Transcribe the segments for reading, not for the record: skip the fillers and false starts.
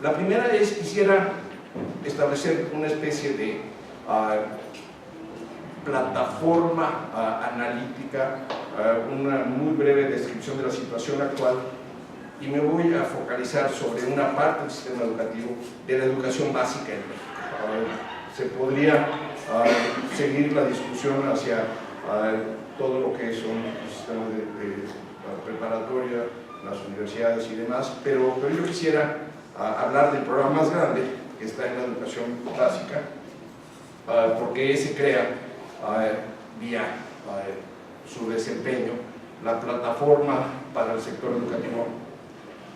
La primera es, quisiera establecer una especie de plataforma analítica, una muy breve descripción de la situación actual, y me voy a focalizar sobre una parte del sistema educativo de la educación básica en México. Se podría seguir la discusión hacia todo lo que son los sistemas de preparatoria, las universidades y demás, pero yo quisiera hablar del programa más grande que está en la educación básica, porque ese crea vía su desempeño la plataforma para el sector educativo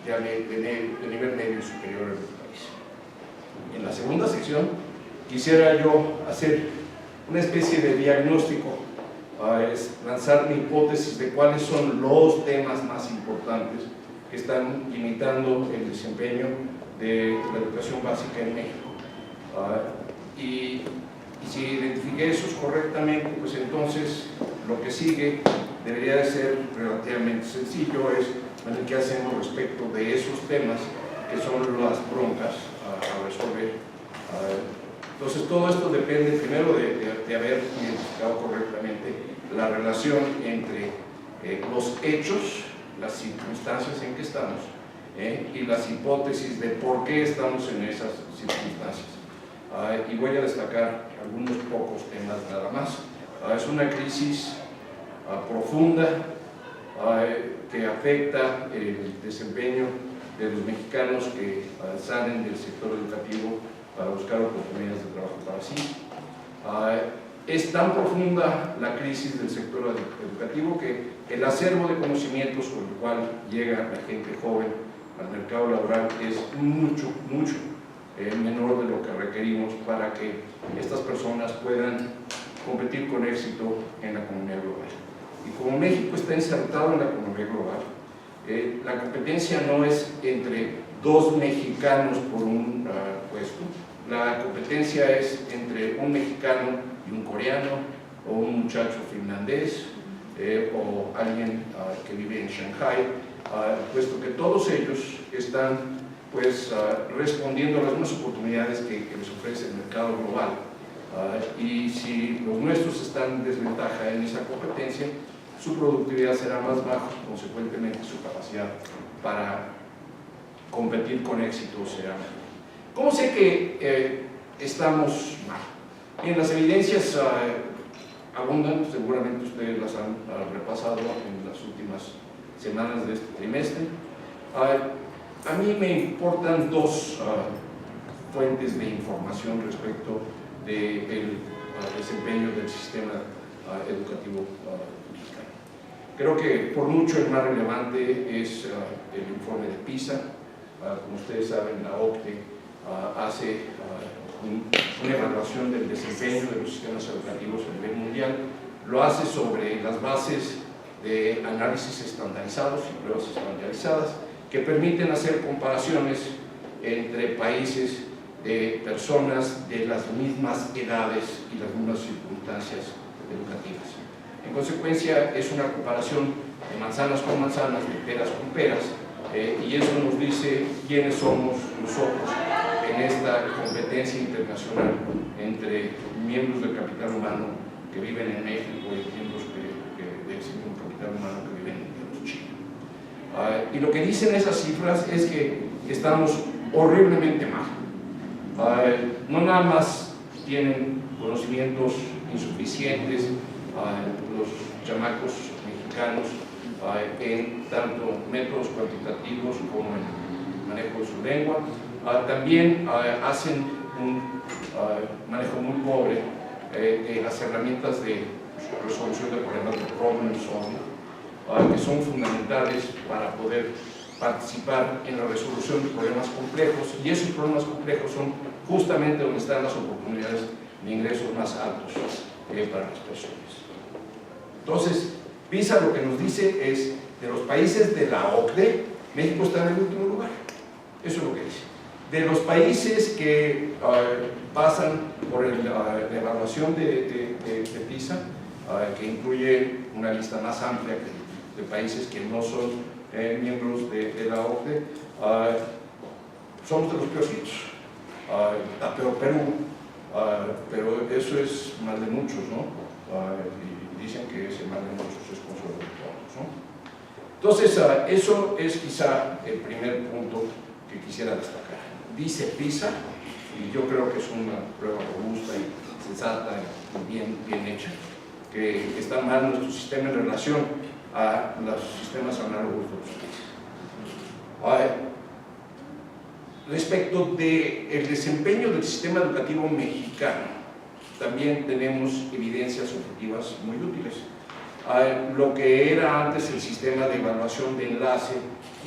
de nivel medio y superior en el país. En la segunda sección quisiera yo hacer una especie de diagnóstico, es lanzar mi hipótesis de cuáles son los temas más importantes que están limitando el desempeño de la educación básica en México. Y si identifiqué esos correctamente, pues entonces lo que sigue debería de ser relativamente sencillo, es qué hacemos respecto de esos temas que son las broncas a resolver. Entonces todo esto depende primero de haber identificado correctamente la relación entre los hechos, las circunstancias en que estamos y las hipótesis de por qué estamos en esas circunstancias. Y voy a destacar algunos pocos temas nada más. Es una crisis profunda que afecta el desempeño de los mexicanos que salen del sector educativo para buscar oportunidades de trabajo para sí. Es tan profunda la crisis del sector educativo que el acervo de conocimientos con el cual llega la gente joven al mercado laboral es mucho menor de lo que requerimos para que estas personas puedan competir con éxito en la economía global. Y como México está insertado en la economía global, la competencia no es entre dos mexicanos por un puesto, la competencia es entre un mexicano y un coreano, o un muchacho finlandés, o alguien que vive en Shanghai, puesto que todos ellos están pues respondiendo a las mismas oportunidades que les ofrece el mercado global. Y si los nuestros están en desventaja en esa competencia, su productividad será más baja, consecuentemente su capacidad para competir con éxito será menor. ¿Cómo sé que estamos mal? Bien, las evidencias abundan, seguramente ustedes las han repasado en las últimas semanas de este trimestre. A mí me importan dos fuentes de información respecto del desempeño del sistema educativo mexicano. Creo que por mucho el más relevante es el informe de PISA. Como ustedes saben, la OCDE hace una evaluación del desempeño de los sistemas educativos a nivel mundial. Lo hace sobre las bases de análisis estandarizados y pruebas estandarizadas que permiten hacer comparaciones entre países de personas de las mismas edades y las mismas circunstancias educativas. En consecuencia, es una comparación de manzanas con manzanas, de peras con peras, y eso nos dice quiénes somos nosotros en esta competencia internacional entre miembros del capital humano que viven en México y miembros del mismo capital humano que viven en China. Y lo que dicen esas cifras es que estamos horriblemente mal. No nada más tienen conocimientos insuficientes los chamacos mexicanos en tanto métodos cuantitativos como en manejo de su lengua, también hacen un manejo muy pobre de las herramientas de resolución de problemas de problem solving, que son fundamentales para poder participar en la resolución de problemas complejos, y esos problemas complejos son justamente donde están las oportunidades de ingresos más altos para las personas. Entonces, PISA lo que nos dice es, de los países de la OCDE, México está en el último lugar. Eso es lo que dice. De los países que pasan por la evaluación de PISA, que incluye una lista más amplia de países que no son miembros de la OCDE, somos de los peorcitos. Está peor Perú, pero eso es mal de muchos, ¿no? Y dicen que ese mal de muchos es consuelo de todos, ¿no? Entonces, eso es quizá el primer punto que quisiera destacar. Dice PISA, y yo creo que es una prueba robusta y sensata y bien hecha, que está mal nuestro sistema en relación a los sistemas análogos de los países. Respecto del desempeño del sistema educativo mexicano, también tenemos evidencias objetivas muy útiles. Lo que era antes el sistema de evaluación de enlace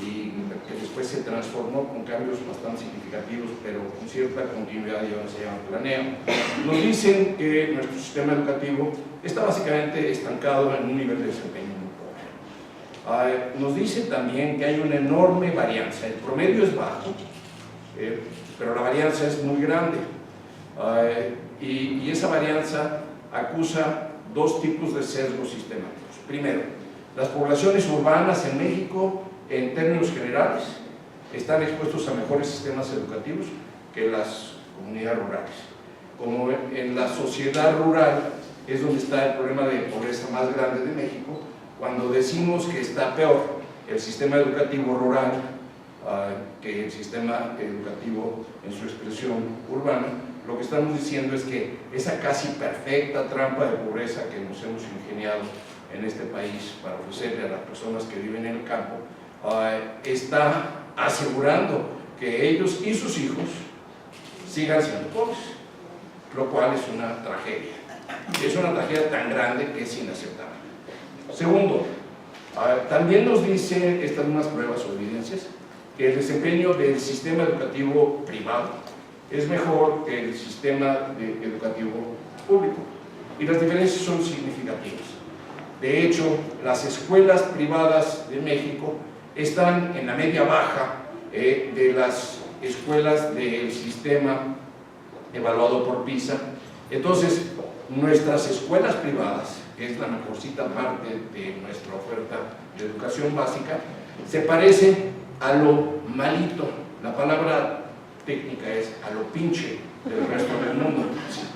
y que después se transformó con cambios bastante significativos, pero con cierta continuidad y ahora se llama planeo, nos dicen que nuestro sistema educativo está básicamente estancado en un nivel de desempeño muy pobre. Nos dicen también que hay una enorme varianza. El promedio es bajo, pero la varianza es muy grande. Y esa varianza acusa dos tipos de sesgos sistemáticos. Primero, las poblaciones urbanas en México, en términos generales, están expuestos a mejores sistemas educativos que las comunidades rurales. Como en la sociedad rural es donde está el problema de pobreza más grande de México, cuando decimos que está peor el sistema educativo rural que el sistema educativo en su expresión urbana, lo que estamos diciendo es que esa casi perfecta trampa de pobreza que nos hemos ingeniado en este país para ofrecerle a las personas que viven en el campo, está asegurando que ellos y sus hijos sigan siendo pobres, lo cual es una tragedia. Es una tragedia tan grande que es inaceptable. Segundo, también nos dicen estas mismas pruebas o evidencias que el desempeño del sistema educativo privado es mejor que el sistema educativo público, y las diferencias son significativas. De hecho, las escuelas privadas de México están en la media baja de las escuelas del sistema evaluado por PISA. Entonces, nuestras escuelas privadas, que es la mejorcita parte de nuestra oferta de educación básica, se parecen a lo malito. La palabra técnica es a lo pinche del resto del mundo.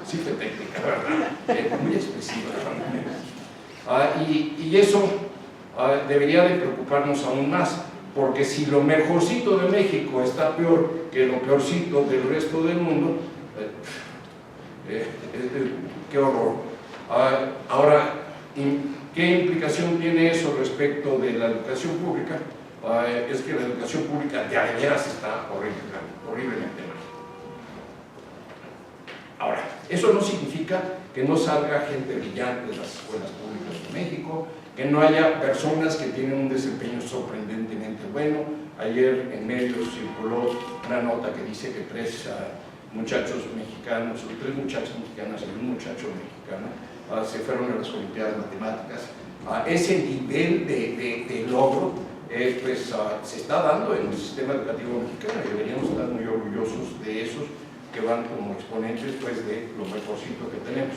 Sí fue técnica, ¿verdad? Muy expresiva. Y eso debería de preocuparnos aún más, porque si lo mejorcito de México está peor que lo peorcito del resto del mundo, qué horror. Ahora, ¿qué implicación tiene eso respecto de la educación pública? Es que la educación pública de veras está horriblemente mal. Ahora, eso no significa que no salga gente brillante de las escuelas públicas de México, que no haya personas que tienen un desempeño sorprendentemente bueno. Ayer en medios circuló una nota que dice que tres muchachas mexicanas y un muchacho mexicano se fueron a las Olimpiadas Matemáticas. Ese nivel de logro se está dando en el sistema educativo mexicano y deberíamos estar muy orgullosos de esos que van como exponentes de lo mejorcito que tenemos.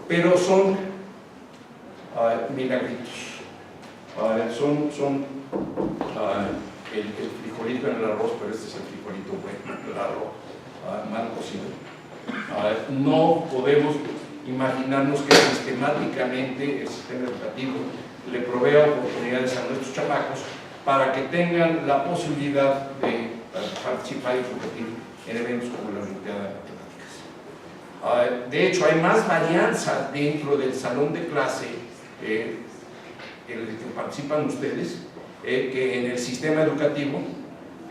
Pero son milagritos. Son el frijolito en el arroz, pero este es el frijolito bueno, el arroz mal cocido. No podemos imaginarnos que sistemáticamente el sistema educativo le provea oportunidades a nuestros chamacos para que tengan la posibilidad de participar y competir en eventos como la Olimpiada de Matemáticas. De hecho, hay más varianza dentro del salón de clase en el que participan ustedes que en el sistema educativo.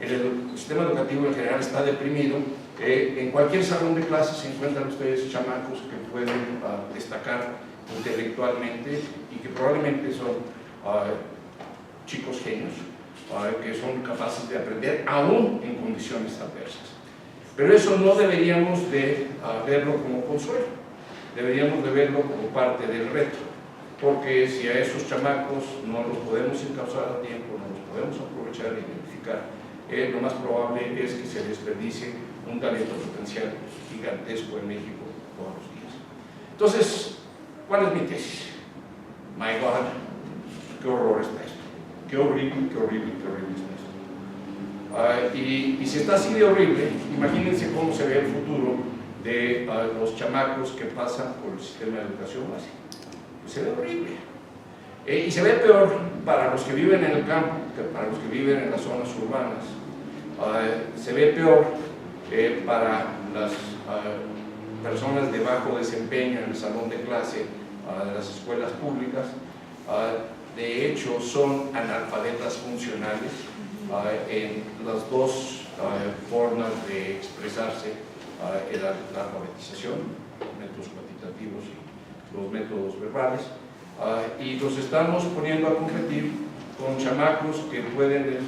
El sistema educativo en general está deprimido. En cualquier salón de clase se encuentran ustedes chamacos que pueden destacar intelectualmente y que probablemente son chicos genios, que son capaces de aprender aún en condiciones adversas. Pero eso no deberíamos de verlo como consuelo, deberíamos de verlo como parte del reto, porque si a esos chamacos no los podemos encauzar a tiempo, no los podemos aprovechar e identificar, lo más probable es que se desperdicie un talento potencial gigantesco en México todos los días. Entonces, ¿cuál es mi tesis? My God, qué horror está esto, qué horrible está esto. Y si está así de horrible, imagínense cómo se ve el futuro de los chamacos que pasan por el sistema de educación básica. Pues se ve horrible. Y se ve peor para los que viven en el campo que para los que viven en las zonas urbanas. Se ve peor para las personas de bajo desempeño en el salón de clase de las escuelas públicas. De hecho, son analfabetas funcionales en las dos formas de expresarse, la alfabetización, métodos cuantitativos y los métodos verbales, y los estamos poniendo a competir con chamacos que pueden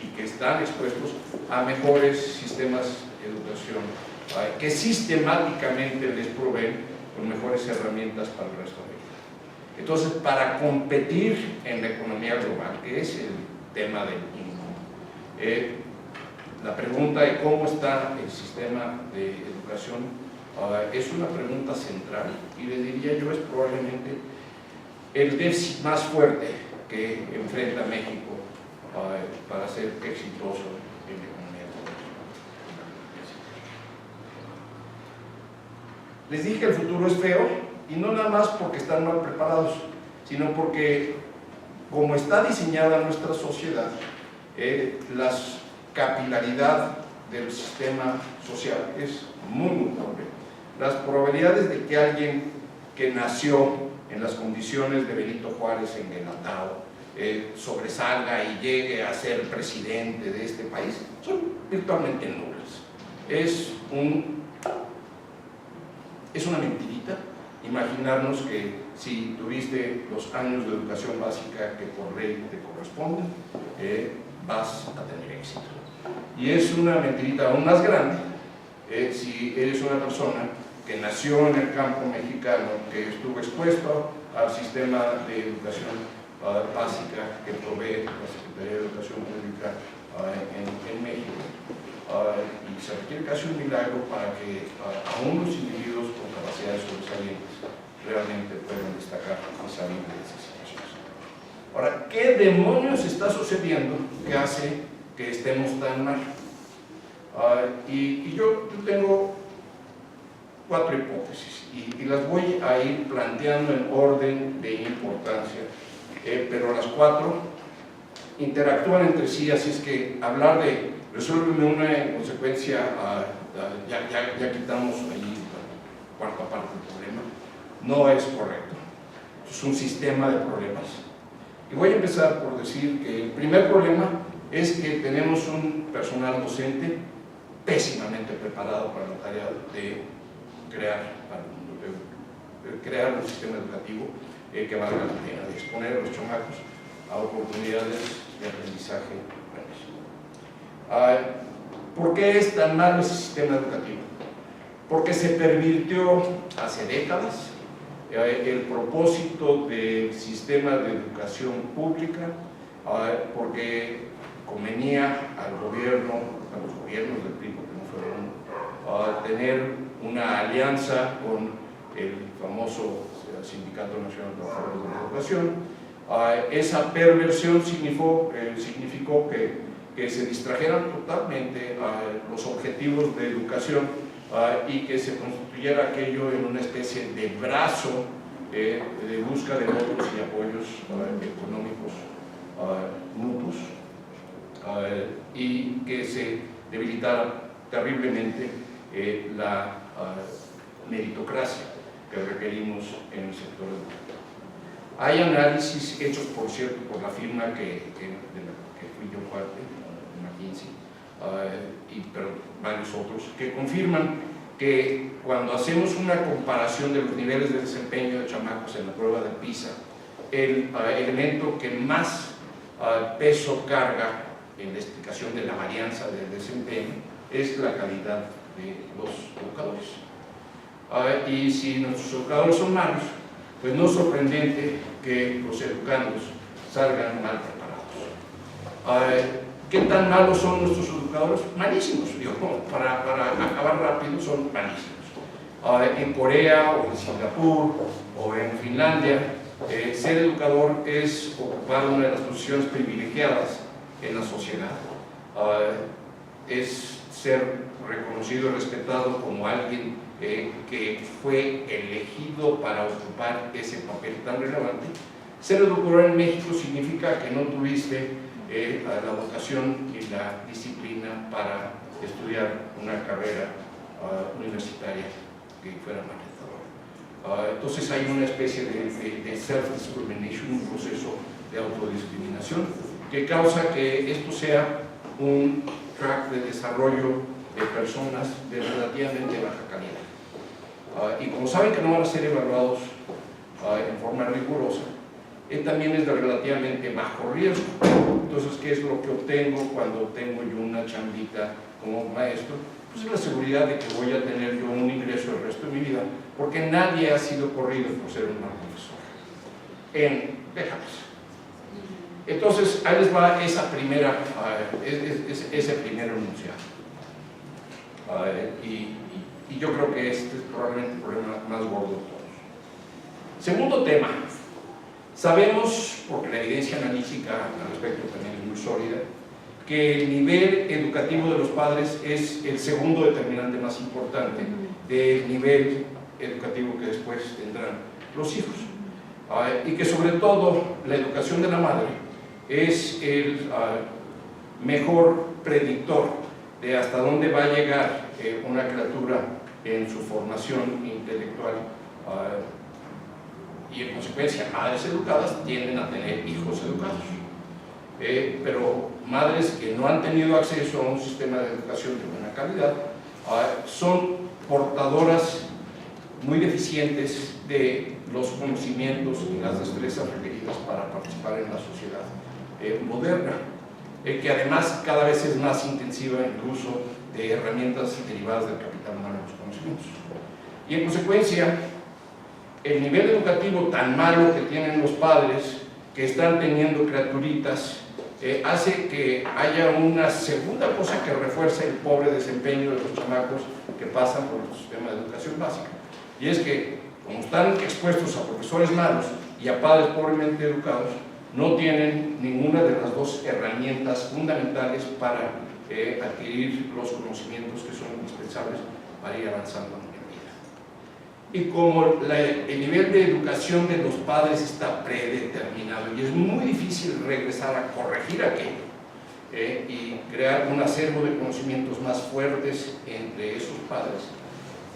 y que están expuestos a mejores sistemas de educación que sistemáticamente les proveen con mejores herramientas para el resto de ellos. Entonces, para competir en la economía global, que es el tema del INCO, la pregunta de cómo está el sistema de educación es una pregunta central, y le diría yo es probablemente el déficit más fuerte que enfrenta México para ser exitoso en la economía global. Les dije que el futuro es feo, y no nada más porque están mal preparados, sino porque como está diseñada nuestra sociedad, la capilaridad del sistema social es muy pobre. Las probabilidades de que alguien que nació en las condiciones de Benito Juárez en Guelatao sobresalga y llegue a ser presidente de este país son virtualmente nulas. Es una mentirita imaginarnos que si tuviste los años de educación básica que por ley te corresponden, vas a tener éxito. Y es una mentirita aún más grande si eres una persona que nació en el campo mexicano, que estuvo expuesto al sistema de educación básica que provee la Secretaría de Educación Pública en México. Y se requiere casi un milagro para que aún los individuos con capacidades sobresalientes realmente puedan destacar y salir de esas situaciones. Ahora, ¿qué demonios está sucediendo que hace que estemos tan mal? Y yo tengo 4 hipótesis y las voy a ir planteando en orden de importancia, pero las 4 interactúan entre sí, así es que hablar de resuélveme una en consecuencia, ya quitamos ahí la cuarta parte del problema, no es correcto. Es un sistema de problemas. Y voy a empezar por decir que el primer problema es que tenemos un personal docente pésimamente preparado para la tarea de crear un sistema educativo que valga la pena, de exponer a los chamacos a oportunidades de aprendizaje buenas. ¿Por qué es tan malo ese sistema educativo? Porque se pervirtió hace décadas el propósito del sistema de educación pública, porque convenía al gobierno, a los gobiernos del PRI, porque no fueron, tener una alianza con el famoso Sindicato Nacional de Trabajadores de la Educación. Esa perversión significó que se distrajeran totalmente los objetivos de educación y que se constituyera aquello en una especie de brazo de busca de logros y apoyos económicos mutuos, y que se debilitara terriblemente la meritocracia que requerimos en el sector educativo. Hay análisis hechos, por cierto, por la firma de la que fui yo parte, McKinsey, pero varios otros, que confirman que cuando hacemos una comparación de los niveles de desempeño de chamacos en la prueba de PISA, el elemento que más peso carga en la explicación de la varianza del desempeño es la calidad de los educadores. Y si nuestros educadores son malos, pues no es sorprendente que los educandos salgan mal preparados. ¿Qué tan malos son nuestros educadores? Malísimos, digo, para acabar rápido, son malísimos. En Corea o en Singapur o en Finlandia, ser educador es ocupar una de las posiciones privilegiadas en la sociedad. es ser reconocido y respetado como alguien que fue elegido para ocupar ese papel tan relevante. Ser educador en México significa que no tuviste la vocación y la disciplina para estudiar una carrera universitaria que fuera maletadora. Entonces hay una especie de self-discrimination, un proceso de autodiscriminación que causa que esto sea un track de desarrollo de personas de relativamente baja calidad. Y como saben que no van a ser evaluados en forma rigurosa, también es de relativamente bajo riesgo. Entonces, ¿qué es lo que obtengo cuando obtengo yo una chambita como maestro? Pues es la seguridad de que voy a tener yo un ingreso el resto de mi vida, porque nadie ha sido corrido por ser un mal profesor en Texas. Entonces, ahí les va esa primera, ese primer enunciado. Y yo creo que este es probablemente el problema más gordo de todos. Segundo tema. Sabemos, porque la evidencia analítica al respecto también es muy sólida, que el nivel educativo de los padres es el segundo determinante más importante del nivel educativo que después tendrán los hijos. Y que sobre todo la educación de la madre es el mejor predictor de hasta dónde va a llegar una criatura en su formación intelectual, y en consecuencia madres educadas tienden a tener hijos educados. Pero madres que no han tenido acceso a un sistema de educación de buena calidad son portadoras muy deficientes de los conocimientos y las destrezas requeridas para participar en la sociedad moderna, que además cada vez es más intensiva en el uso de herramientas derivadas del capital humano de los conocimientos. Y en consecuencia, el nivel educativo tan malo que tienen los padres que están teniendo criaturitas hace que haya una segunda cosa que refuerza el pobre desempeño de los chamacos que pasan por el sistema de educación básica, y es que como están expuestos a profesores malos y a padres pobremente educados, no tienen ninguna de las dos herramientas fundamentales para adquirir los conocimientos que son indispensables para ir avanzando en vida. Y como el nivel de educación de los padres está predeterminado y es muy difícil regresar a corregir aquello y crear un acervo de conocimientos más fuertes entre esos padres,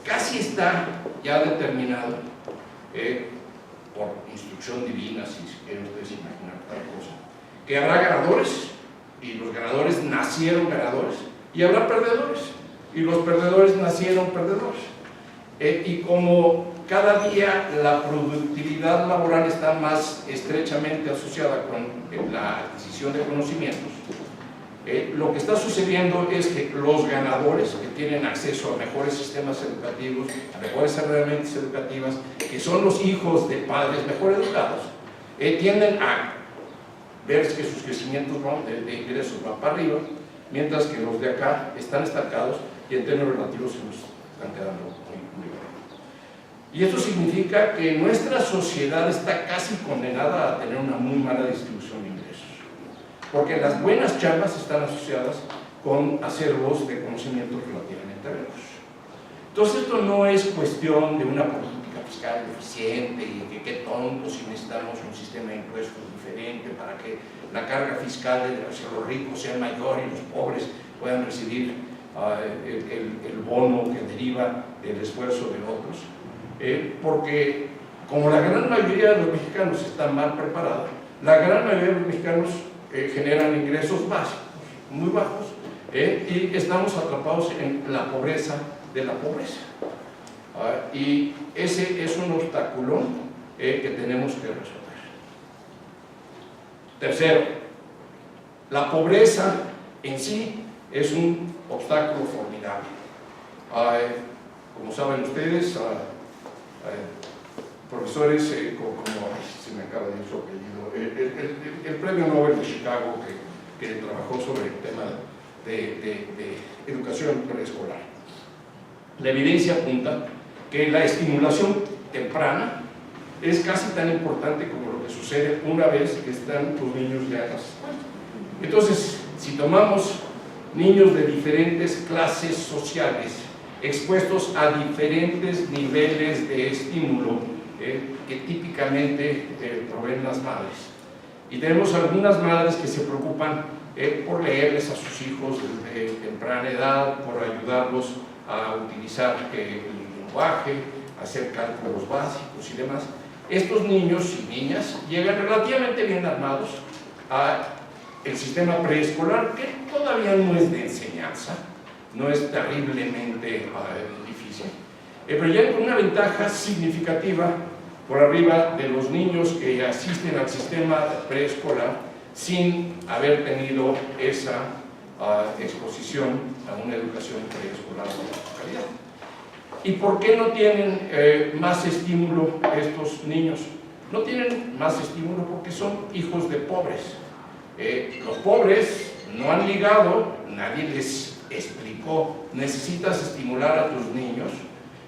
casi está ya determinado por instrucción divina, si quieren ustedes imaginar tal cosa, que habrá ganadores, y los ganadores nacieron ganadores, y habrá perdedores, y los perdedores nacieron perdedores. Y como cada día la productividad laboral está más estrechamente asociada con la adquisición de conocimientos, lo que está sucediendo es que los ganadores que tienen acceso a mejores sistemas educativos, a mejores herramientas educativas, que son los hijos de padres mejor educados, tienden a ver que sus crecimientos de ingresos van para arriba, mientras que los de acá están estancados y en términos relativos se nos están quedando muy bien. Y esto significa que nuestra sociedad está casi condenada a tener una muy mala distribución de ingresos, porque las buenas chambas están asociadas con acervos de conocimientos relativamente altos. Entonces esto no es cuestión de una política fiscal eficiente y que qué tontos si necesitamos un sistema de impuestos diferente para que la carga fiscal de los ricos sea mayor y los pobres puedan recibir el bono que deriva del esfuerzo de otros, porque como la gran mayoría de los mexicanos están mal preparados, la gran mayoría de los mexicanos generan ingresos básicos, muy bajos, y estamos atrapados en la pobreza de la pobreza. Y ese es un obstáculo que tenemos que resolver. Tercero, la pobreza en sí es un obstáculo formidable. Como saben ustedes, profesores como se me acaba de ir su apellido, el premio Nobel de Chicago que trabajó sobre el tema de educación preescolar. La evidencia apunta que la estimulación temprana es casi tan importante como lo que sucede una vez que están los niños ya en las escuelas. Entonces, si tomamos niños de diferentes clases sociales, expuestos a diferentes niveles de estímulo que típicamente proveen las madres. Y tenemos algunas madres que se preocupan por leerles a sus hijos desde temprana edad, por ayudarlos a utilizar el lenguaje, hacer cálculos básicos y demás. Estos niños y niñas llegan relativamente bien armados al sistema preescolar, que todavía no es de enseñanza, no es terriblemente difícil, pero ya con una ventaja significativa por arriba de los niños que asisten al sistema preescolar sin haber tenido esa exposición a una educación preescolar de calidad. ¿Y por qué no tienen más estímulo estos niños? No tienen más estímulo porque son hijos de pobres. Los pobres no han ligado, nadie les explicó, necesitas estimular a tus niños,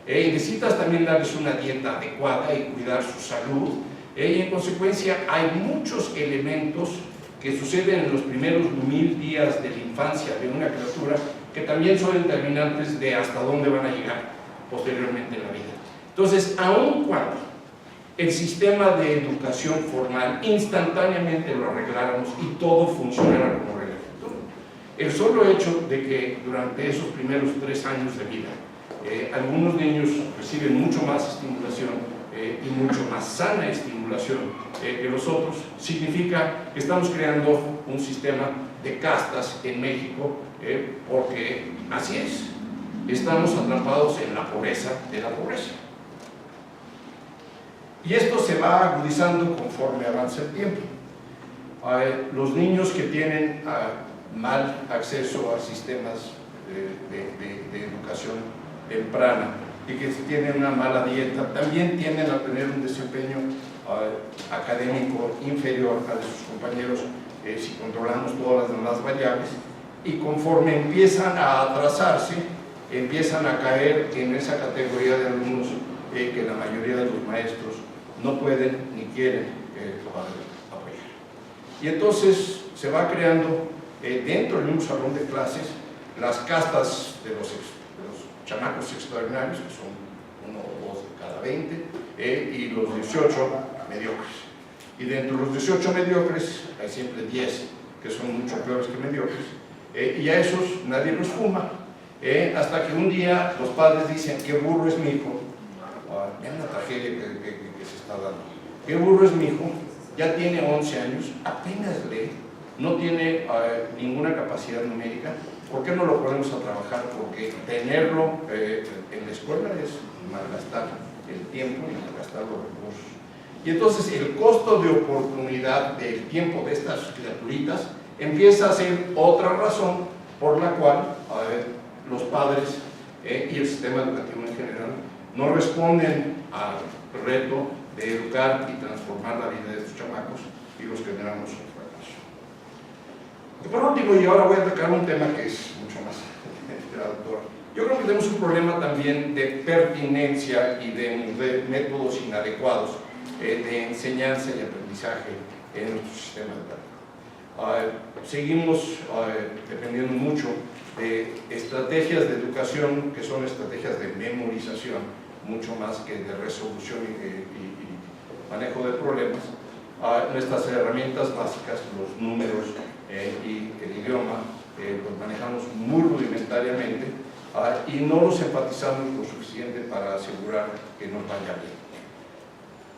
necesitas también darles una dieta adecuada y cuidar su salud, y en consecuencia hay muchos elementos que suceden en los primeros 1000 días de la infancia de una criatura que también son determinantes de hasta dónde van a llegar posteriormente en la vida. Entonces, aun cuando el sistema de educación formal instantáneamente lo arregláramos y todo funcionara como regla, el solo hecho de que durante esos primeros 3 años de vida algunos niños reciben mucho más estimulación y mucho más sana estimulación que los otros, significa que estamos creando un sistema de castas en México, porque así es, estamos atrapados en la pobreza de la pobreza. Y esto se va agudizando conforme avanza el tiempo. Los niños que tienen mal acceso a sistemas de educación temprana y que tienen una mala dieta, también tienden a tener un desempeño académico inferior al de sus compañeros si controlamos todas las demás variables, y conforme empiezan a atrasarse, empiezan a caer en esa categoría de alumnos que la mayoría de los maestros no pueden ni quieren apoyar. Y entonces se va creando dentro de un salón de clases las castas de los chamacos extraordinarios, que son 1 o 2 de cada 20, y los 18 mediocres. Y dentro de los 18 mediocres hay siempre 10 que son mucho peores que mediocres, y a esos nadie los fuma, hasta que un día los padres dicen: qué burro es mi hijo. Vean la tragedia que se está dando. Qué burro es mi hijo, ya tiene 11 años, apenas lee, no tiene ninguna capacidad numérica. ¿Por qué no lo ponemos a trabajar? Porque tenerlo en la escuela es malgastar el tiempo y malgastar los recursos. Y entonces el costo de oportunidad del tiempo de estas criaturitas empieza a ser otra razón por la cual los padres y el sistema educativo en general no responden al reto de educar y transformar la vida de estos chamacos, y los generamos un fracaso. Y por último, y ahora voy a atacar un tema que es mucho más doctor. Yo creo que tenemos un problema también de pertinencia y de métodos inadecuados de enseñanza y aprendizaje en nuestro sistema educativo. Seguimos dependiendo mucho de estrategias de educación que son estrategias de memorización, mucho más que de resolución y manejo de problemas. Nuestras herramientas básicas, los números y el idioma, los manejamos muy rudimentariamente y no los enfatizamos lo suficiente para asegurar que nos vaya bien.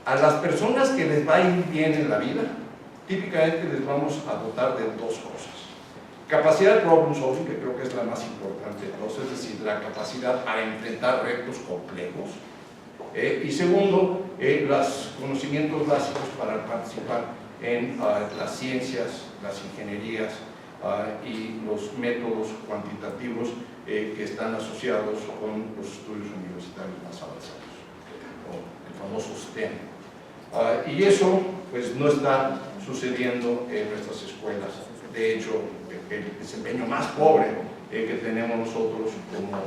A las personas que les va a ir bien en la vida, típicamente les vamos a dotar de 2 cosas: capacidad de problem solving, que creo que es la más importante de todos, es decir, la capacidad a enfrentar retos complejos, y segundo, los conocimientos básicos para participar en las ciencias, las ingenierías y los métodos cuantitativos que están asociados con los estudios universitarios más avanzados, o el famoso STEM. Y eso pues no está sucediendo en nuestras escuelas. De hecho, el desempeño más pobre que tenemos nosotros como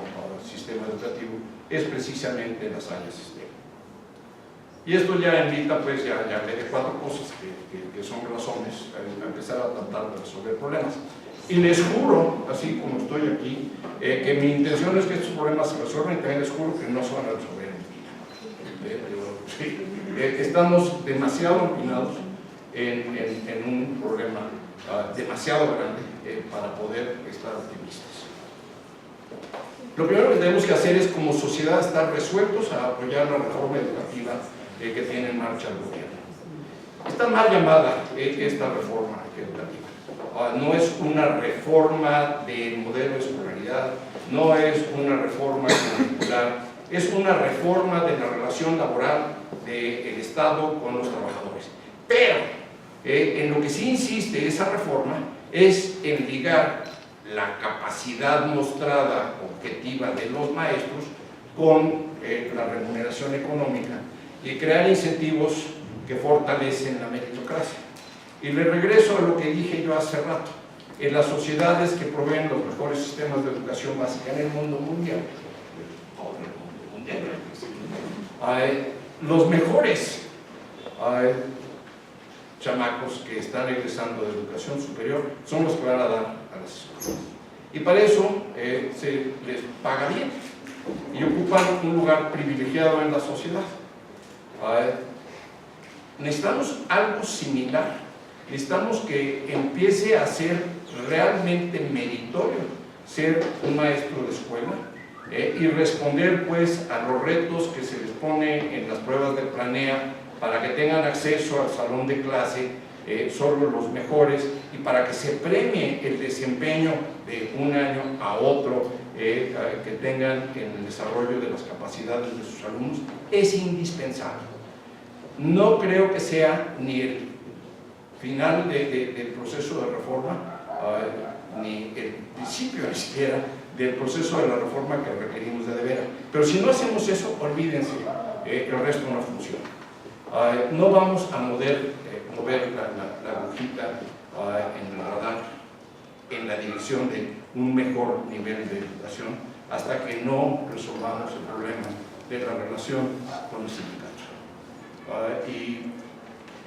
sistema educativo es precisamente en las áreas STEM. Y esto ya invita, pues ya hablé de 4 cosas que son razones a empezar a tratar de resolver problemas. Y les juro, así como estoy aquí, que mi intención es que estos problemas se resuelvan, y también les juro que no se van a resolver en un día. Estamos demasiado empinados en un problema demasiado grande para poder estar optimistas. Lo primero que tenemos que hacer es, como sociedad, estar resueltos a apoyar la reforma educativa que tiene en marcha el gobierno. Está mal llamada esta reforma educativa. No es una reforma del modelo de escolaridad, no es una reforma curricular, es una reforma de la relación laboral del Estado con los trabajadores. Pero en lo que sí insiste esa reforma es en ligar la capacidad mostrada objetiva de los maestros con la remuneración económica y crear incentivos que fortalecen la meritocracia. Y le regreso a lo que dije yo hace rato: en las sociedades que proveen los mejores sistemas de educación básica en el mundo mundial, los mejores chamacos que están egresando de educación superior son los que van a dar a las escuelas. Y para eso se les paga bien y ocupan un lugar privilegiado en la sociedad. Necesitamos algo similar. Necesitamos que empiece a ser realmente meritorio ser un maestro de escuela y responder pues a los retos que se les pone en las pruebas de Planea, para que tengan acceso al salón de clase solo los mejores, y para que se premie el desempeño de un año a otro que tengan en el desarrollo de las capacidades de sus alumnos. Es indispensable. No creo que sea ni el final del proceso de reforma, ni el principio ni siquiera del proceso de la reforma que requerimos de veras. Pero si no hacemos eso, olvídense, el resto no funciona. No vamos a mover la agujita en el radar en la dirección de un mejor nivel de educación hasta que no resolvamos el problema de la relación con el sindicato. Y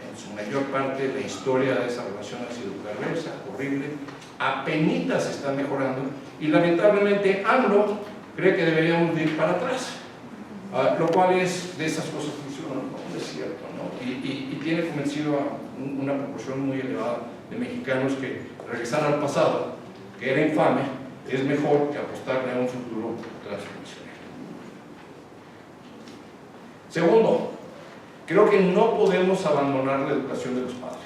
en su mayor parte la historia de esa relación ha sido perversa, horrible, apenitas está mejorando, y lamentablemente AMLO cree que deberíamos ir para atrás, lo cual es de esas cosas que funcionan, no es cierto, ¿no? Y tiene convencido a una proporción muy elevada de mexicanos que regresar al pasado, que era infame, es mejor que apostarle a un futuro transformacional. Segundo, creo que no podemos abandonar la educación de los padres.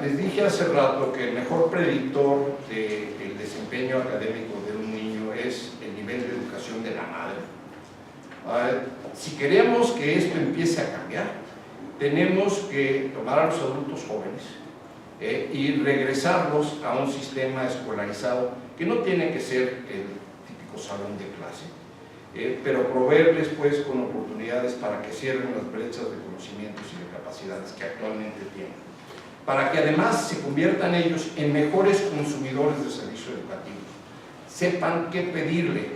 Les dije hace rato que el mejor predictor del desempeño académico de un niño es el nivel de educación de la madre. Si queremos que esto empiece a cambiar, tenemos que tomar a los adultos jóvenes y regresarlos a un sistema escolarizado que no tiene que ser el típico salón de clase, pero proveerles pues con oportunidades para que cierren las brechas de conocimientos y de capacidades que actualmente tienen, para que además se conviertan ellos en mejores consumidores de servicios educativos, sepan qué pedirle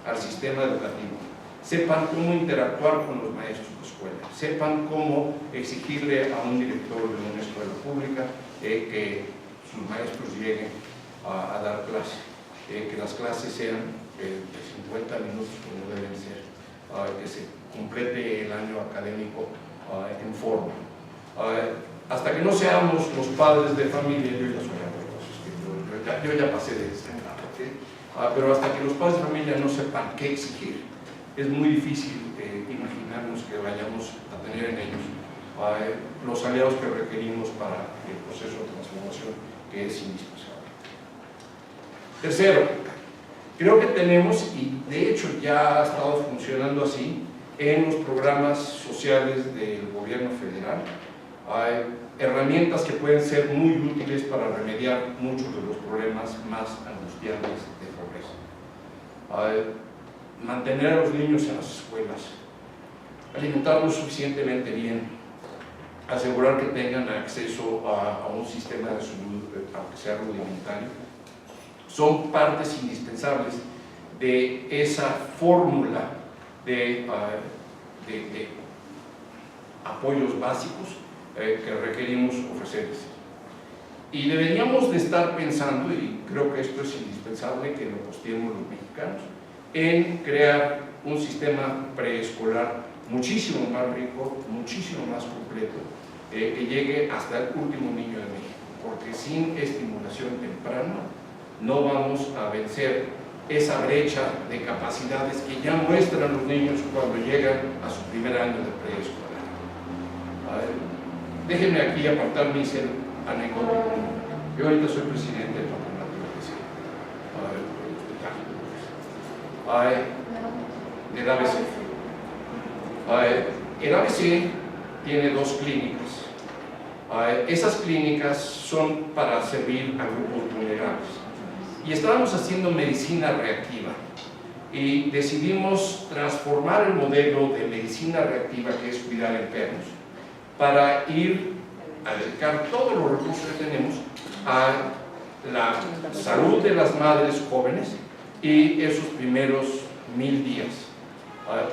al sistema educativo, sepan cómo interactuar con los maestros de escuela, sepan cómo exigirle a un director de una escuela pública que sus maestros lleguen a dar clase, que las clases sean de 50 minutos como deben ser, que se complete el año académico en forma. Hasta que no seamos los padres de familia, yo ya soy abuelo, yo ya pasé de esta etapa, pero hasta que los padres de familia no sepan qué exigir, es muy difícil imaginarnos que vayamos a tener en ellos los aliados que requerimos para el proceso de transformación que es indispensable. Tercero, creo que tenemos, y de hecho ya ha estado funcionando así, en los programas sociales del gobierno federal, hay herramientas que pueden ser muy útiles para remediar muchos de los problemas más angustiantes de pobreza. Mantener a los niños en las escuelas, alimentarlos suficientemente bien, asegurar que tengan acceso a un sistema de salud, aunque sea rudimentario, son partes indispensables de esa fórmula de apoyos básicos que requerimos ofrecerles. Y deberíamos de estar pensando, y creo que esto es indispensable que lo posteemos los mexicanos, en crear un sistema preescolar muchísimo más rico, muchísimo más completo, que llegue hasta el último niño de México, porque sin estimulación temprana no vamos a vencer esa brecha de capacidades que ya muestran los niños cuando llegan a su primer año de preescolar. Déjenme aquí apartar mi anecdótico. Yo ahorita soy presidente del patronato del ABC. El ABC tiene 2 clínicas. Esas clínicas son para servir a grupos vulnerables. Y estábamos haciendo medicina reactiva. Y decidimos transformar el modelo de medicina reactiva, que es cuidar enfermos, para ir a dedicar todos los recursos que tenemos a la salud de las madres jóvenes y esos primeros 1000 días.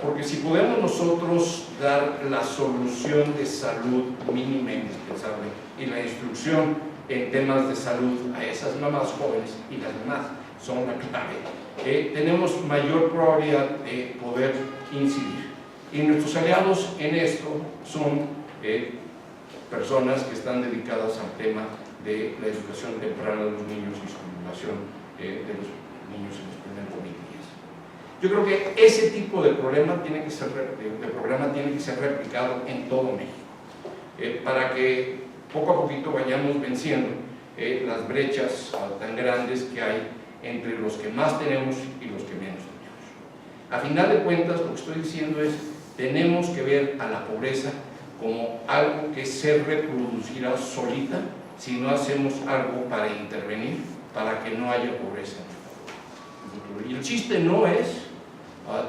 Porque si podemos nosotros dar la solución de salud mínima e indispensable y la instrucción en temas de salud a esas mamás jóvenes, y las mamás son la clave, tenemos mayor probabilidad de poder incidir. Y nuestros aliados en esto son personas que están dedicadas al tema de la educación temprana de los niños y su estimulación de los niños en los primeros 1000 días. Yo creo que ese tipo de programa tiene que ser replicado en todo México, para que poco a poquito vayamos venciendo las brechas tan grandes que hay entre los que más tenemos y los que menos tenemos. A final de cuentas, lo que estoy diciendo es, tenemos que ver a la pobreza como algo que se reproducirá solita si no hacemos algo para intervenir, para que no haya pobreza en el futuro. Y el chiste no es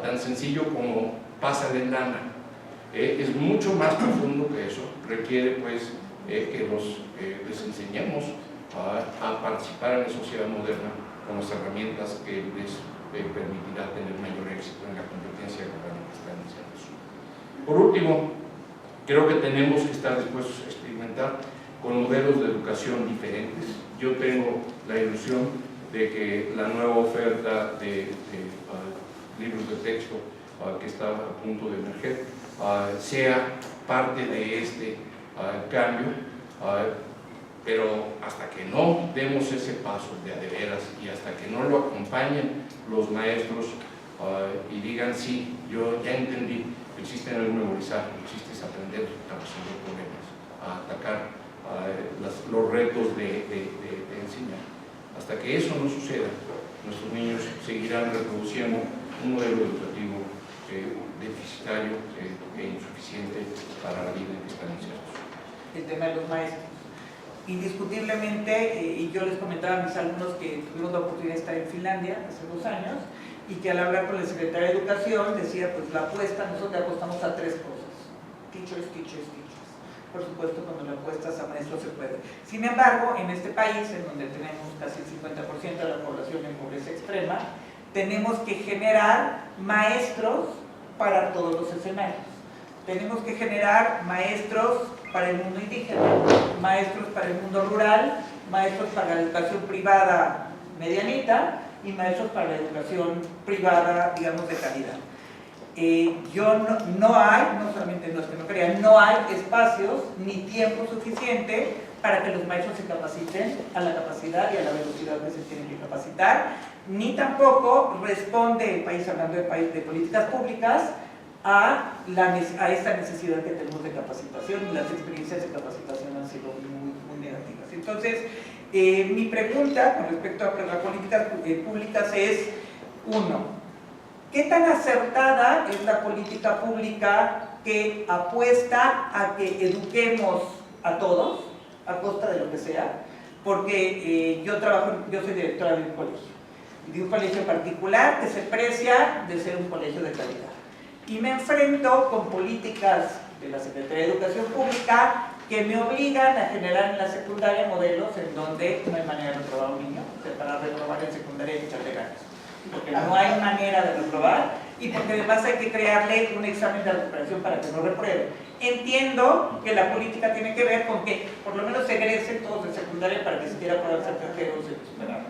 tan sencillo como pasa de lana, es mucho más profundo que eso. Requiere pues que les enseñemos a participar en la sociedad moderna con las herramientas que les permitirá tener mayor éxito en la competencia global que están iniciando. Por último, creo que tenemos que estar dispuestos a experimentar con modelos de educación diferentes. Yo tengo la ilusión de que la nueva oferta de libros de texto que está a punto de emerger sea parte de este cambio, pero hasta que no demos ese paso de a de veras y hasta que no lo acompañen los maestros y digan, sí, yo ya entendí, el chiste no es memorizar, el chiste es aprender a resolver problemas, a atacar los retos de enseñar. Hasta que eso no suceda, nuestros niños seguirán reproduciendo un modelo educativo deficitario e insuficiente para la vida en que están insertos. El tema de los maestros. Indiscutiblemente, y yo les comentaba a mis alumnos que tuvimos la oportunidad de estar en Finlandia hace 2 años, y que al hablar con la secretaria de Educación decía, pues la apuesta, nosotros apostamos a 3 cosas: teachers, teachers, teachers. Por supuesto, cuando le apuestas a maestros se puede. Sin embargo, en este país, en donde tenemos casi el 50% de la población en pobreza extrema, tenemos que generar maestros para todos los escenarios. Tenemos que generar maestros para el mundo indígena, maestros para el mundo rural, maestros para la educación privada medianita y maestros para la educación privada, digamos, de calidad. No solamente no es que no crean, no hay espacios ni tiempo suficiente para que los maestros se capaciten a la capacidad y a la velocidad que se tienen que capacitar, ni tampoco responde el país, hablando del país de políticas públicas, a esta necesidad que tenemos de capacitación, y las experiencias de capacitación han sido muy negativas. Entonces, mi pregunta con respecto a las políticas públicas es, 1, ¿qué tan acertada es la política pública que apuesta a que eduquemos a todos, a costa de lo que sea? Porque yo soy directora de un colegio particular que se precia de ser un colegio de calidad. Y me enfrento con políticas de la Secretaría de Educación Pública que me obligan a generar en la secundaria modelos en donde no hay manera de reprobar a un niño, o sea, para reprobar en secundaria hay que echarle ganas, porque no hay manera de reprobar, y porque además hay que crearle un examen de recuperación para que no repruebe. Entiendo que la política tiene que ver con que por lo menos se egresen todos de secundaria para que siquiera puedan ser terceros en superar,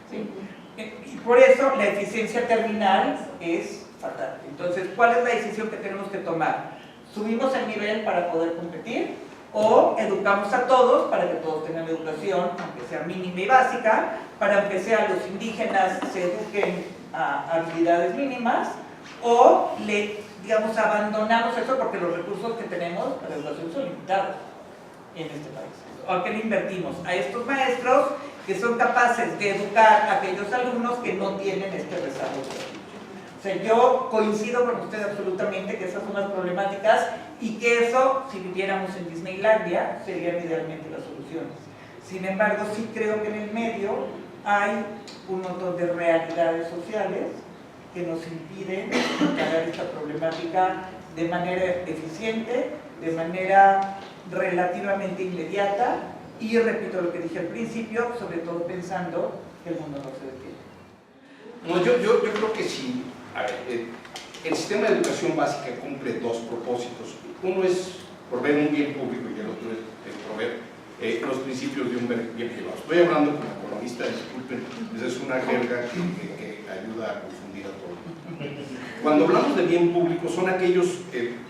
¿sí? Y por eso la eficiencia terminal es fatal. Entonces, ¿cuál es la decisión que tenemos que tomar? ¿Subimos el nivel para poder competir? ¿O educamos a todos para que todos tengan educación, aunque sea mínima y básica, para aunque sea los indígenas se eduquen a habilidades mínimas? ¿O digamos, abandonamos eso porque los recursos que tenemos para educación son limitados en este país? ¿O qué le invertimos? A estos maestros que son capaces de educar a aquellos alumnos que no tienen este desarrollo. O sea, yo coincido con usted absolutamente que esas son las problemáticas y que eso, si viviéramos en Disneylandia, serían idealmente las soluciones. Sin embargo, sí creo que en el medio hay un montón de realidades sociales que nos impiden encarar esta problemática de manera eficiente, de manera relativamente inmediata y, repito lo que dije al principio, sobre todo pensando que el mundo no se detiene. No, yo creo que sí. A ver, el sistema de educación básica cumple dos propósitos. Uno es proveer un bien público y el otro es proveer los principios de un bien privado. Estoy hablando como economista, disculpen, esa es una jerga que ayuda a confundir a todos. Cuando hablamos de bien público son aquellos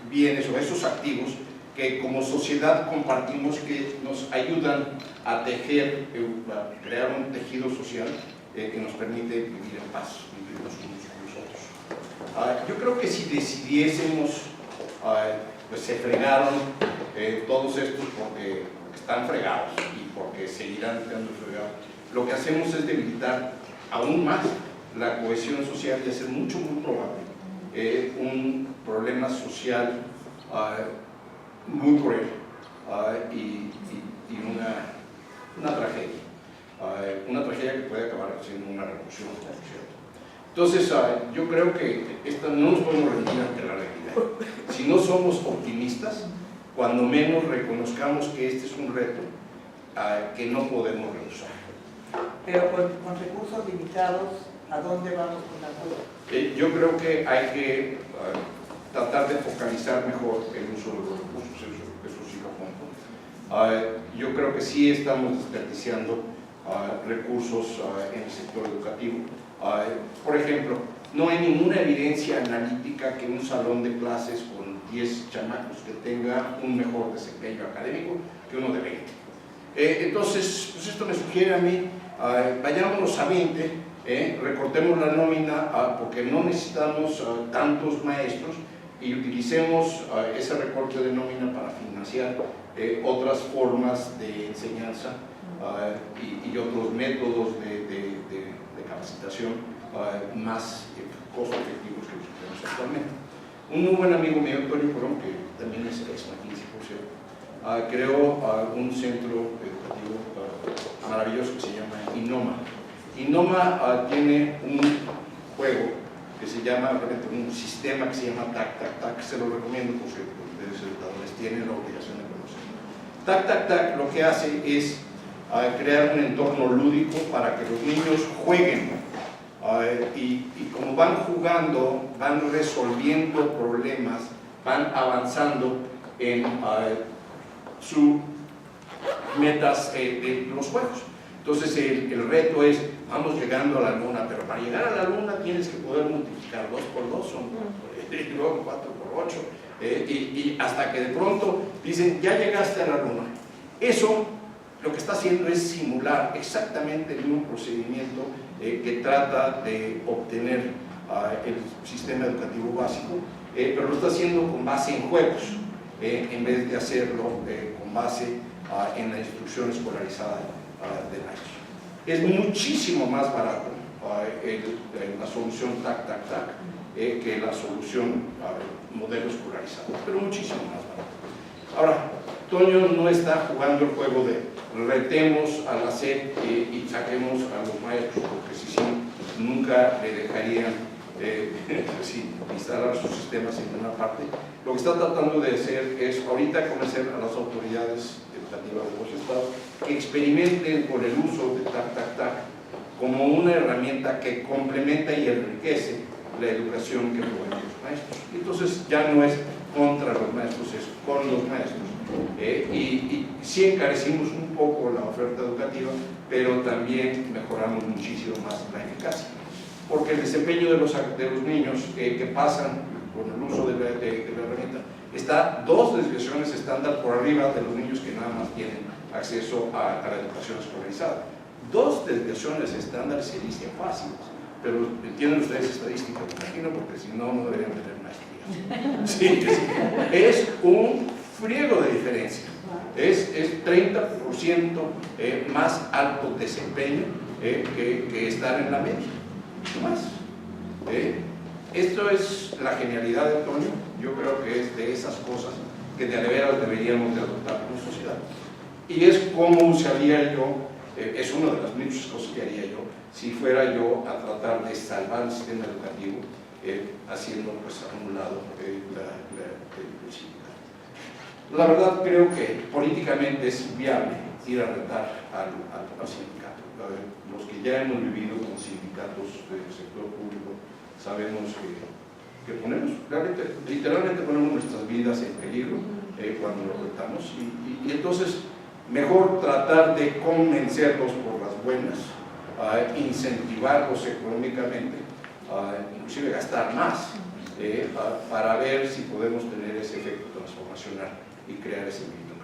bienes o esos activos que como sociedad compartimos, que nos ayudan a tejer, a crear un tejido social que nos permite vivir en paz, vivir los unos con los otros. Yo creo que si decidiésemos, pues se fregaron todos estos porque están fregados y porque seguirán estando fregados, lo que hacemos es debilitar aún más la cohesión social y hacer muy probable un problema social muy cruel y una tragedia que puede acabar siendo una revolución, por cierto. Entonces, yo creo que no nos podemos rendir ante la realidad. Si no somos optimistas, cuando menos reconozcamos que este es un reto que no podemos rehusar. Pero con recursos limitados, ¿a dónde vamos con la cosa? Yo creo que hay que tratar de focalizar mejor el uso de los recursos, eso sí lo cuento. Yo creo que sí estamos desperdiciando recursos en el sector educativo. Por ejemplo, no hay ninguna evidencia analítica que un salón de clases con 10 chamacos que tenga un mejor desempeño académico que uno de 20. Entonces, pues esto me sugiere a mí, vayámonos a 20, recortemos la nómina porque no necesitamos tantos maestros y utilicemos ese recorte de nómina para financiar otras formas de enseñanza y otros métodos de capacitación más costo efectivos que los que tenemos actualmente. Un muy buen amigo mío, Antonio Corón, que también es ex McKinsey, por cierto, creó un centro educativo maravilloso que se llama INOMA. INOMA tiene un juego que se llama, un sistema que se llama TAC, TAC, TAC, se lo recomiendo porque ustedes educadores tienen la obligación de conocer. TAC, TAC, TAC lo que hace es crear un entorno lúdico para que los niños jueguen y como van jugando, van resolviendo problemas, van avanzando en sus metas de los juegos. Entonces el reto es, vamos llegando a la luna, pero para llegar a la luna tienes que poder multiplicar 2 por 2, y luego 4 por 8, y hasta que de pronto dicen, ya llegaste a la luna. Eso lo que está haciendo es simular exactamente el mismo procedimiento que trata de obtener el sistema educativo básico, pero lo está haciendo con base en juegos, en vez de hacerlo con base en la instrucción escolarizada de maestros. Es muchísimo más barato la solución TAC, TAC, TAC que la solución modelo escolarizado, pero muchísimo más barato. Ahora, Toño no está jugando el juego de retemos a la SEP y saquemos a los maestros, porque si sí, nunca le dejarían instalar sus sistemas en una parte. Lo que está tratando de hacer es ahorita convencer a las autoridades educativas de los estados que experimenten con el uso de TAC, TAC, TAC como una herramienta que complementa y enriquece la educación que proveen los maestros. Entonces ya no es contra los maestros, es con los maestros. Y sí encarecimos un poco la oferta educativa, pero también mejoramos muchísimo más la eficacia. Porque el desempeño de los niños que pasan con el uso de la herramienta está 2 desviaciones estándar por arriba de los niños que nada más tienen acceso a la educación escolarizada. 2 desviaciones estándar se dicen fáciles, pero entienden ustedes estadística, me imagino, porque si no, no deberían tener maestría. Sí, es un friego de diferencia. Es 30% más alto desempeño que estar en la media. No más. Esto es la genialidad de Antonio. Yo creo que es de esas cosas que de veras deberíamos de adoptar como sociedad. Y es como usaría yo, es una de las muchas cosas que haría yo, si fuera yo a tratar de salvar el sistema educativo, haciendo pues a un lado el sindicato. La verdad creo que políticamente es viable ir a retar al sindicato. Los que ya hemos vivido con sindicatos del sector público sabemos que ponemos, literalmente ponemos nuestras vidas en peligro cuando lo retamos, y entonces mejor tratar de convencerlos por las buenas, incentivarlos económicamente, inclusive gastar más para ver si podemos tener ese efecto transformacional y crear ese movimiento.